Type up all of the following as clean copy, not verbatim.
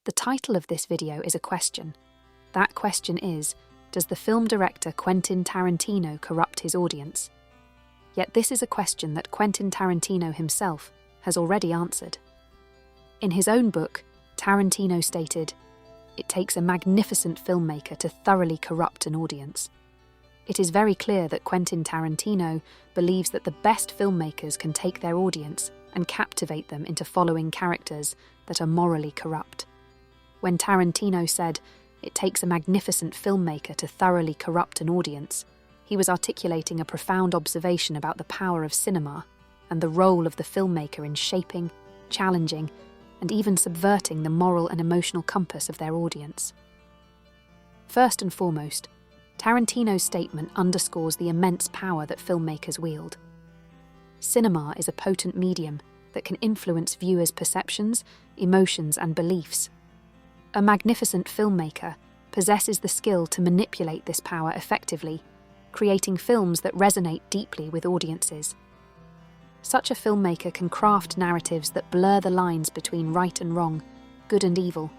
The title of this video is a question. That question is, does the film director Quentin Tarantino corrupt his audience? Yet this is a question that Quentin Tarantino himself has already answered. In his own book, Tarantino stated, "It takes a magnificent filmmaker to thoroughly corrupt an audience." It is very clear that Quentin Tarantino believes that the best filmmakers can take their audience and captivate them into following characters that are morally corrupt. When Tarantino said, "It takes a magnificent filmmaker to thoroughly corrupt an audience," he was articulating a profound observation about the power of cinema and the role of the filmmaker in shaping, challenging, and even subverting the moral and emotional compass of their audience. First and foremost, Tarantino's statement underscores the immense power that filmmakers wield. Cinema is a potent medium that can influence viewers' perceptions, emotions, and beliefs. A magnificent filmmaker possesses the skill to manipulate this power effectively, creating films that resonate deeply with audiences. Such a filmmaker can craft narratives that blur the lines between right and wrong, good and evil,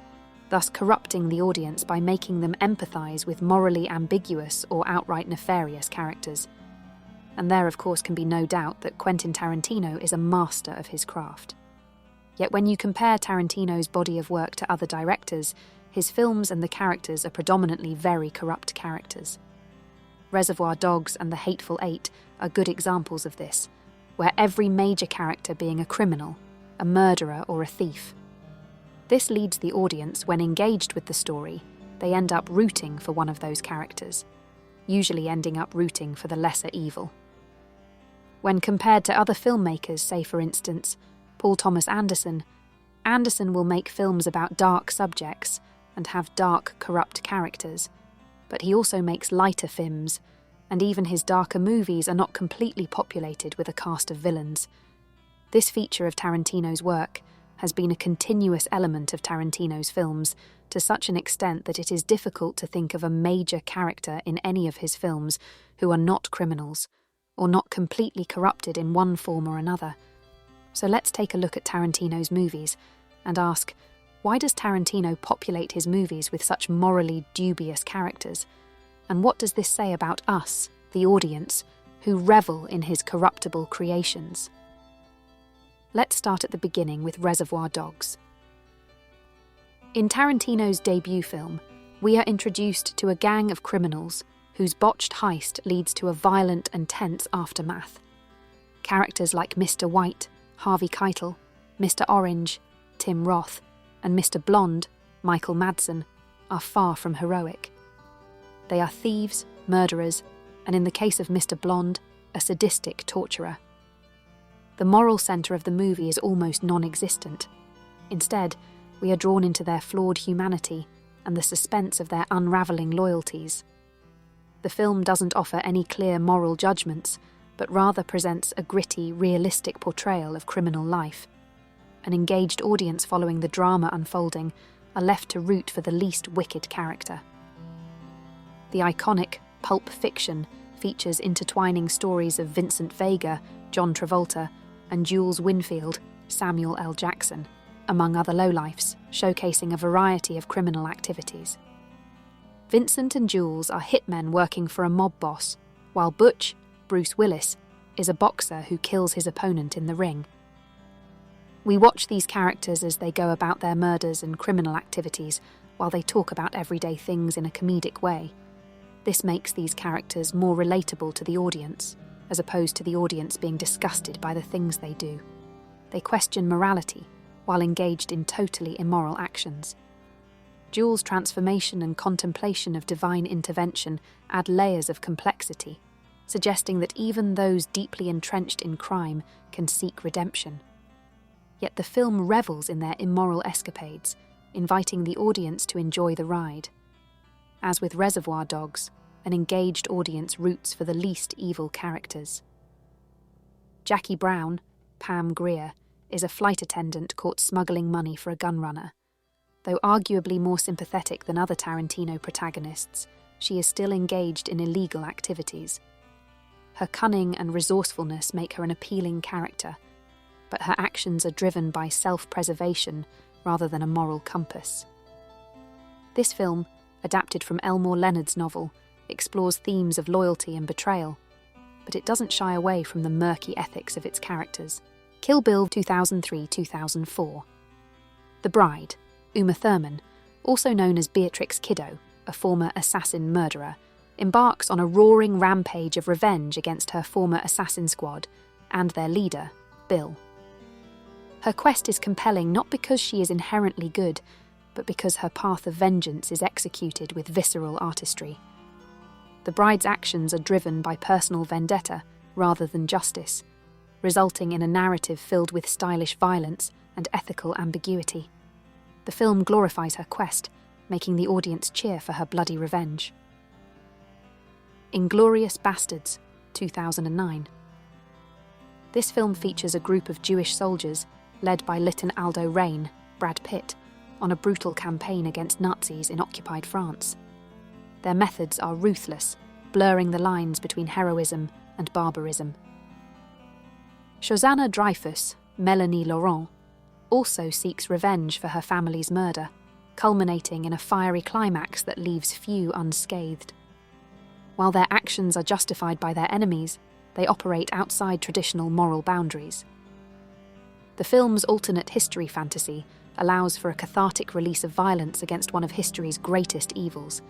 thus corrupting the audience by making them empathize with morally ambiguous or outright nefarious characters. And there, of course, can be no doubt that Quentin Tarantino is a master of his craft. Yet when you compare Tarantino's body of work to other directors, his films and the characters are predominantly very corrupt characters. Reservoir Dogs and The Hateful Eight are good examples of this, where every major character being a criminal, a murderer, or a thief. This leads the audience, when engaged with the story, they end up rooting for one of those characters, usually ending up rooting for the lesser evil. When compared to other filmmakers, say for instance, Paul Thomas Anderson, Anderson will make films about dark subjects and have dark, corrupt characters, but he also makes lighter films, and even his darker movies are not completely populated with a cast of villains. This feature of Tarantino's work has been a continuous element of Tarantino's films, to such an extent that it is difficult to think of a major character in any of his films who are not criminals, or not completely corrupted in one form or another. So let's take a look at Tarantino's movies and ask, why does Tarantino populate his movies with such morally dubious characters? And what does this say about us, the audience, who revel in his corruptible creations? Let's start at the beginning with Reservoir Dogs. In Tarantino's debut film, we are introduced to a gang of criminals whose botched heist leads to a violent and tense aftermath. Characters like Mr. White, Harvey Keitel, Mr. Orange, Tim Roth, and Mr. Blonde, Michael Madsen, are far from heroic. They are thieves, murderers, and in the case of Mr. Blonde, a sadistic torturer. The moral centre of the movie is almost non-existent. Instead, we are drawn into their flawed humanity and the suspense of their unravelling loyalties. The film doesn't offer any clear moral judgments, but rather presents a gritty, realistic portrayal of criminal life. An engaged audience following the drama unfolding are left to root for the least wicked character. The iconic Pulp Fiction features intertwining stories of Vincent Vega, John Travolta, and Jules Winfield, Samuel L. Jackson, among other lowlifes, showcasing a variety of criminal activities. Vincent and Jules are hitmen working for a mob boss, while Butch, Bruce Willis, is a boxer who kills his opponent in the ring. We watch these characters as they go about their murders and criminal activities while they talk about everyday things in a comedic way. This makes these characters more relatable to the audience, as opposed to the audience being disgusted by the things they do. They question morality while engaged in totally immoral actions. Jules' transformation and contemplation of divine intervention add layers of complexity, suggesting that even those deeply entrenched in crime can seek redemption. Yet the film revels in their immoral escapades, inviting the audience to enjoy the ride. As with Reservoir Dogs, an engaged audience roots for the least evil characters. Jackie Brown, Pam Grier, is a flight attendant caught smuggling money for a gunrunner. Though arguably more sympathetic than other Tarantino protagonists, she is still engaged in illegal activities. Her cunning and resourcefulness make her an appealing character, but her actions are driven by self-preservation rather than a moral compass. This film, adapted from Elmore Leonard's novel, explores themes of loyalty and betrayal, but it doesn't shy away from the murky ethics of its characters. Kill Bill 2003-2004. The bride, Uma Thurman, also known as Beatrix Kiddo, a former assassin-murderer, embarks on a roaring rampage of revenge against her former assassin squad and their leader, Bill. Her quest is compelling not because she is inherently good, but because her path of vengeance is executed with visceral artistry. The bride's actions are driven by personal vendetta rather than justice, resulting in a narrative filled with stylish violence and ethical ambiguity. The film glorifies her quest, making the audience cheer for her bloody revenge. Inglourious Basterds, 2009. This film features a group of Jewish soldiers, led by Lieutenant Aldo Raine, Brad Pitt, on a brutal campaign against Nazis in occupied France. Their methods are ruthless, blurring the lines between heroism and barbarism. Shosanna Dreyfus, Melanie Laurent, also seeks revenge for her family's murder, culminating in a fiery climax that leaves few unscathed. While their actions are justified by their enemies, they operate outside traditional moral boundaries. The film's alternate history fantasy allows for a cathartic release of violence against one of history's greatest evils,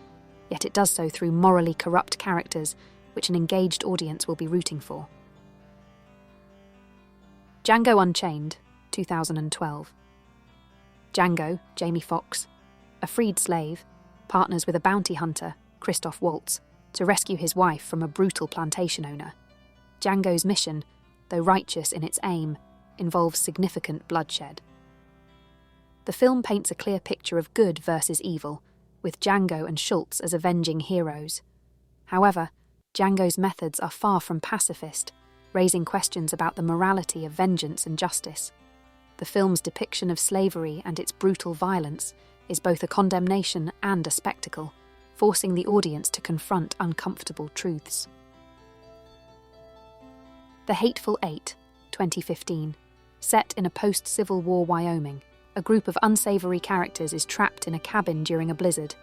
yet it does so through morally corrupt characters which an engaged audience will be rooting for. Django Unchained, 2012. Django, Jamie Foxx, a freed slave, partners with a bounty hunter, Christoph Waltz, to rescue his wife from a brutal plantation owner. Django's mission, though righteous in its aim, involves significant bloodshed. The film paints a clear picture of good versus evil, with Django and Schultz as avenging heroes. However, Django's methods are far from pacifist, raising questions about the morality of vengeance and justice. The film's depiction of slavery and its brutal violence is both a condemnation and a spectacle, forcing the audience to confront uncomfortable truths. The Hateful Eight, 2015. Set in a post-Civil War Wyoming, a group of unsavory characters is trapped in a cabin during a blizzard.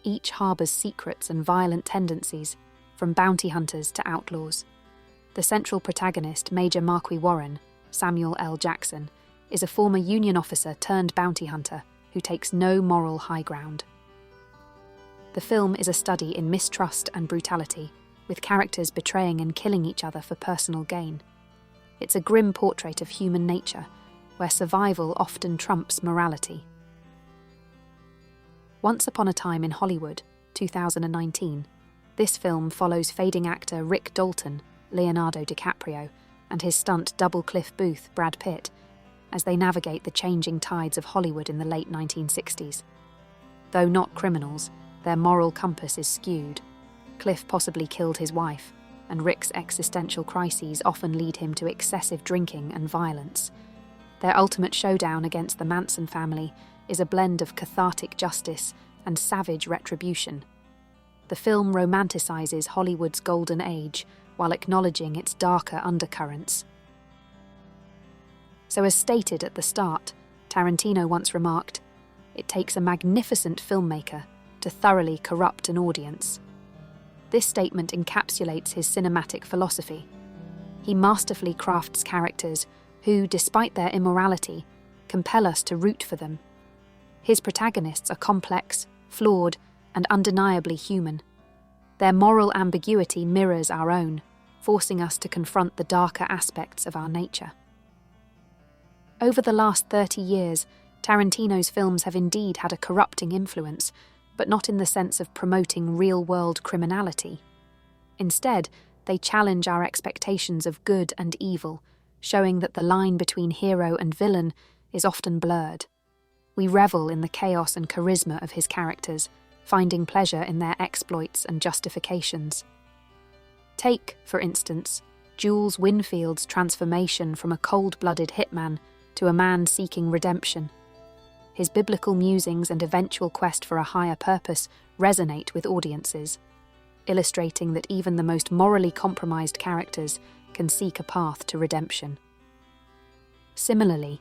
Each harbors secrets and violent tendencies, from bounty hunters to outlaws. The central protagonist, Major Marquis Warren, Samuel L. Jackson, is a former Union officer turned bounty hunter who takes no moral high ground. The film is a study in mistrust and brutality, with characters betraying and killing each other for personal gain. It's a grim portrait of human nature, where survival often trumps morality. Once Upon a Time in Hollywood, 2019. This film follows fading actor Rick Dalton, Leonardo DiCaprio, and his stunt double Cliff Booth, Brad Pitt, as they navigate the changing tides of Hollywood in the late 1960s. Though not criminals, their moral compass is skewed. Cliff possibly killed his wife, and Rick's existential crises often lead him to excessive drinking and violence. Their ultimate showdown against the Manson family is a blend of cathartic justice and savage retribution. The film romanticizes Hollywood's golden age while acknowledging its darker undercurrents. So, as stated at the start, Tarantino once remarked, "It takes a magnificent filmmaker to thoroughly corrupt an audience." This statement encapsulates his cinematic philosophy. He masterfully crafts characters who, despite their immorality, compel us to root for them. His protagonists are complex, flawed, and undeniably human. Their moral ambiguity mirrors our own, forcing us to confront the darker aspects of our nature. Over the last 30 years, Tarantino's films have indeed had a corrupting influence, but not in the sense of promoting real-world criminality. Instead, they challenge our expectations of good and evil, showing that the line between hero and villain is often blurred. We revel in the chaos and charisma of his characters, finding pleasure in their exploits and justifications. Take, for instance, Jules Winfield's transformation from a cold-blooded hitman to a man seeking redemption. His biblical musings and eventual quest for a higher purpose resonate with audiences, illustrating that even the most morally compromised characters can seek a path to redemption. Similarly,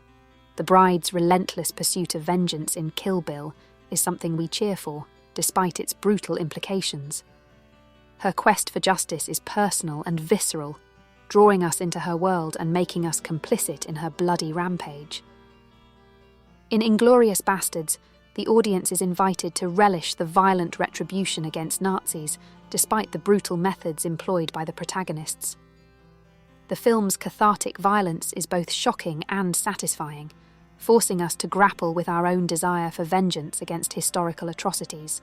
the bride's relentless pursuit of vengeance in Kill Bill is something we cheer for, despite its brutal implications. Her quest for justice is personal and visceral, drawing us into her world and making us complicit in her bloody rampage. In Inglourious Basterds, the audience is invited to relish the violent retribution against Nazis, despite the brutal methods employed by the protagonists. The film's cathartic violence is both shocking and satisfying, forcing us to grapple with our own desire for vengeance against historical atrocities.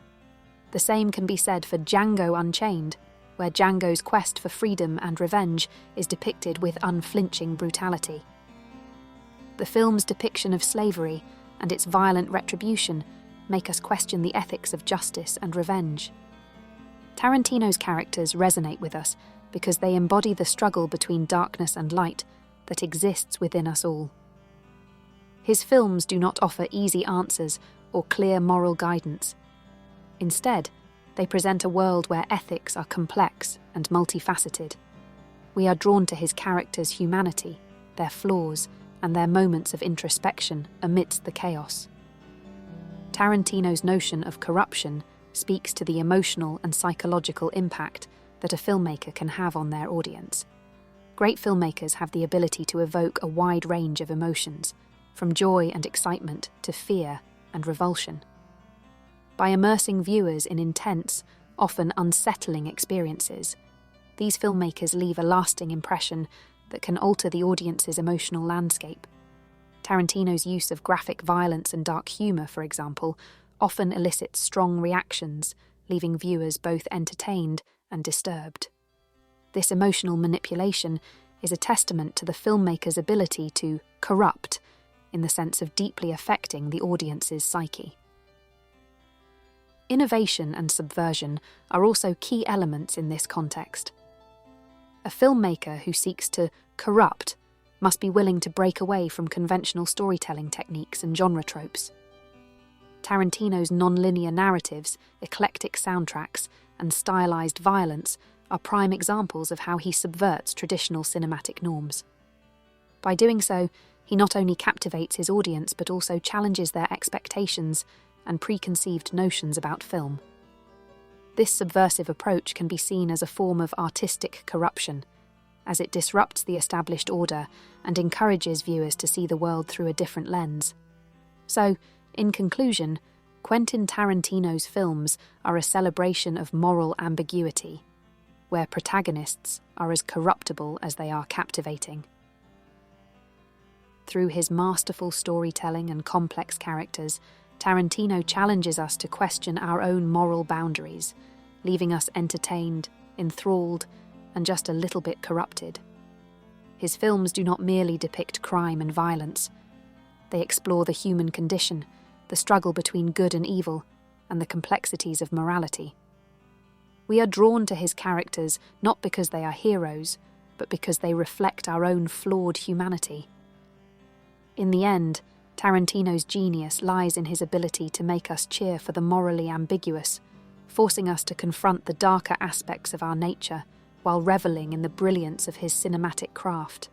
The same can be said for Django Unchained, where Django's quest for freedom and revenge is depicted with unflinching brutality. The film's depiction of slavery and its violent retribution make us question the ethics of justice and revenge. Tarantino's characters resonate with us because they embody the struggle between darkness and light that exists within us all. His films do not offer easy answers or clear moral guidance. Instead, they present a world where ethics are complex and multifaceted. We are drawn to his characters' humanity, their flaws, and their moments of introspection amidst the chaos. Tarantino's notion of corruption speaks to the emotional and psychological impact that a filmmaker can have on their audience. Great filmmakers have the ability to evoke a wide range of emotions, from joy and excitement to fear and revulsion. By immersing viewers in intense, often unsettling experiences, these filmmakers leave a lasting impression that can alter the audience's emotional landscape. Tarantino's use of graphic violence and dark humour, for example, often elicits strong reactions, leaving viewers both entertained and disturbed. This emotional manipulation is a testament to the filmmaker's ability to corrupt, in the sense of deeply affecting the audience's psyche. Innovation and subversion are also key elements in this context. A filmmaker who seeks to corrupt must be willing to break away from conventional storytelling techniques and genre tropes. Tarantino's non-linear narratives, eclectic soundtracks, and stylized violence are prime examples of how he subverts traditional cinematic norms. By doing so, he not only captivates his audience but also challenges their expectations and preconceived notions about film. This subversive approach can be seen as a form of artistic corruption, as it disrupts the established order and encourages viewers to see the world through a different lens. So, in conclusion, Quentin Tarantino's films are a celebration of moral ambiguity, where protagonists are as corruptible as they are captivating. Through his masterful storytelling and complex characters, Tarantino challenges us to question our own moral boundaries, leaving us entertained, enthralled, and just a little bit corrupted. His films do not merely depict crime and violence. They explore the human condition, the struggle between good and evil, and the complexities of morality. We are drawn to his characters not because they are heroes, but because they reflect our own flawed humanity. In the end, Tarantino's genius lies in his ability to make us cheer for the morally ambiguous, forcing us to confront the darker aspects of our nature while reveling in the brilliance of his cinematic craft.